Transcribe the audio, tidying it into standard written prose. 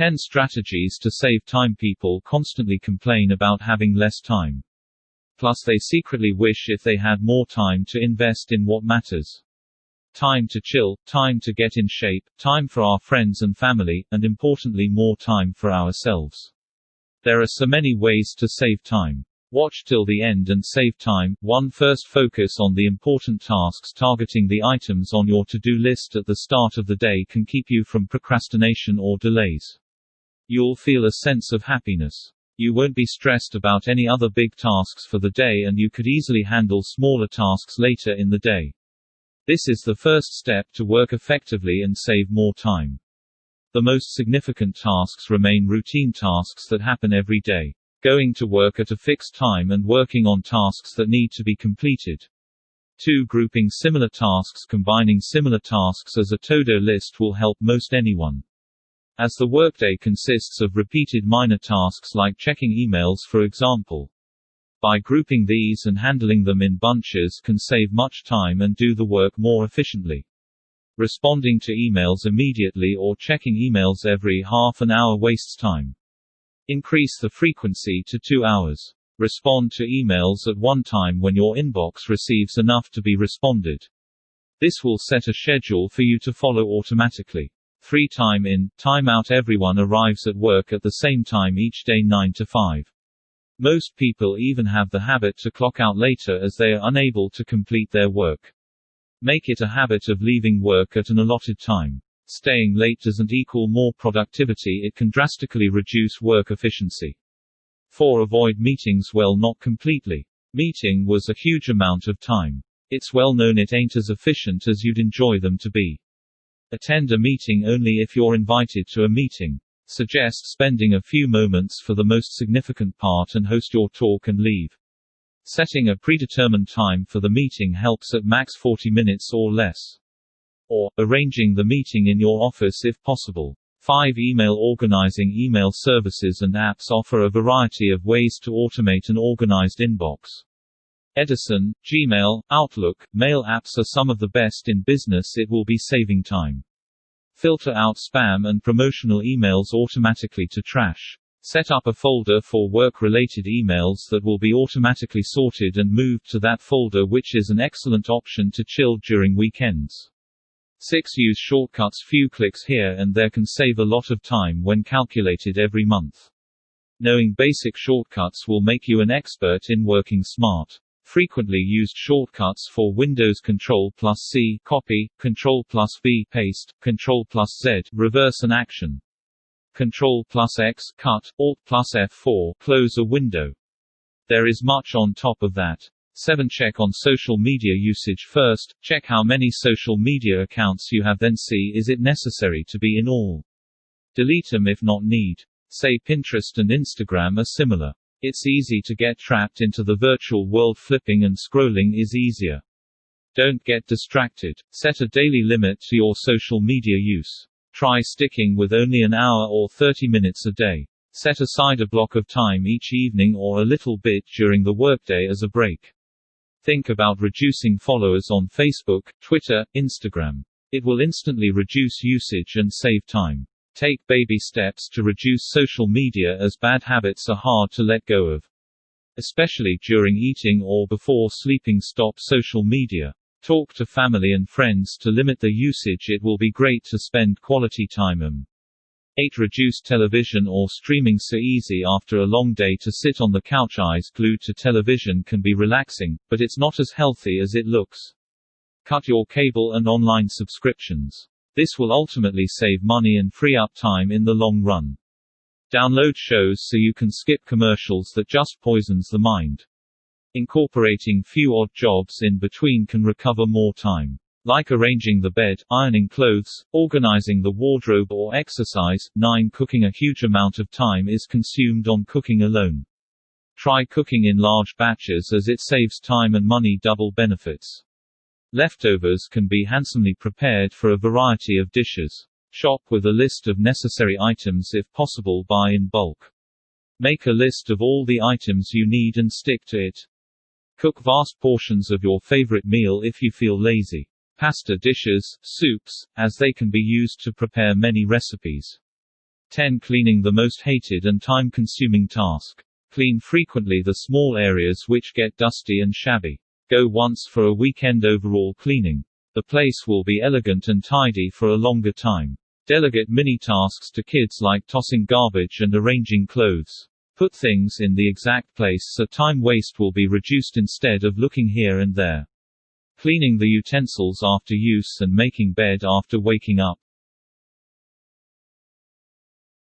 10 strategies to save time. People constantly complain about having less time. Plus they secretly wish if they had more time to invest in what matters. Time to chill, time to get in shape, time for our friends and family, and importantly more time for ourselves. There are so many ways to save time. Watch till the end and save time. 1. First, focus on the important tasks. Targeting the items on your to-do list at the start of the day can keep you from procrastination or delays. You'll feel a sense of happiness. You won't be stressed about any other big tasks for the day, and you could easily handle smaller tasks later in the day. This is the first step to work effectively and save more time. The most significant tasks remain routine tasks that happen every day. Going to work at a fixed time and working on tasks that need to be completed. 2. Grouping similar tasks. Combining similar tasks as a to-do list will help most anyone. As the workday consists of repeated minor tasks like checking emails, for example. By grouping these and handling them in bunches can save much time and do the work more efficiently. Responding to emails immediately or checking emails every half an hour wastes time. Increase the frequency to 2 hours. Respond to emails at one time when your inbox receives enough to be responded. This will set a schedule for you to follow automatically. 3. Time in, time out. Everyone arrives at work at the same time each day, 9 to 5. Most people even have the habit to clock out later as they are unable to complete their work. Make it a habit of leaving work at an allotted time. Staying late doesn't equal more productivity, it can drastically reduce work efficiency. 4. Avoid meetings. Well, not completely. Meeting was a huge amount of time. It's well known it ain't as efficient as you'd enjoy them to be. Attend a meeting only if you're invited to a meeting. Suggest spending a few moments for the most significant part and host your talk and leave. Setting a predetermined time for the meeting helps, at max 40 minutes or less. Or, arranging the meeting in your office if possible. 5. Email. Organizing. Email services and apps offer a variety of ways to automate an organized inbox. Edison, Gmail, Outlook, Mail apps are some of the best in business. It will be saving time. Filter out spam and promotional emails automatically to trash. Set up a folder for work-related emails that will be automatically sorted and moved to that folder, which is an excellent option to chill during weekends. 6. Use shortcuts. Few clicks here and there can save a lot of time when calculated every month. Knowing basic shortcuts will make you an expert in working smart. Frequently used shortcuts for Windows: Ctrl+C copy, Ctrl+V paste, Ctrl+Z reverse an action, Ctrl+X cut, Alt+F4 close a window. There is much on top of that. 7. Check on social media usage. First, check how many social media accounts you have, then see is it necessary to be in all. Delete them if not need. Say Pinterest and Instagram are similar. It's easy to get trapped into the virtual world. Flipping and scrolling is easier. Don't get distracted. Set a daily limit to your social media use. Try sticking with only an hour or 30 minutes a day. Set aside a block of time each evening or a little bit during the workday as a break. Think about reducing followers on Facebook, Twitter, Instagram. It will instantly reduce usage and save time. Take baby steps to reduce social media, as bad habits are hard to let go of. Especially during eating or before sleeping. Stop social media. Talk to family and friends to limit the usage. It will be great to spend quality time. 8. Reduce television or streaming. So easy after a long day to sit on the couch. Eyes glued to television can be relaxing, but it's not as healthy as it looks. Cut your cable and online subscriptions. This will ultimately save money and free up time in the long run. Download shows so you can skip commercials that just poisons the mind. Incorporating few odd jobs in between can recover more time. Like arranging the bed, ironing clothes, organizing the wardrobe or exercise. 9. Cooking. A huge amount of time is consumed on cooking alone. Try cooking in large batches, as it saves time and money. Double benefits. Leftovers can be handsomely prepared for a variety of dishes. Shop with a list of necessary items. If possible, buy in bulk. Make a list of all the items you need and stick to it. Cook vast portions of your favorite meal if you feel lazy. Pasta dishes, soups, as they can be used to prepare many recipes. 10. Cleaning the most hated and time-consuming task. Clean frequently the small areas which get dusty and shabby. Go once for a weekend overall cleaning. The place will be elegant and tidy for a longer time. Delegate mini-tasks to kids like tossing garbage and arranging clothes. Put things in the exact place so time waste will be reduced instead of looking here and there. Cleaning the utensils after use and making bed after waking up.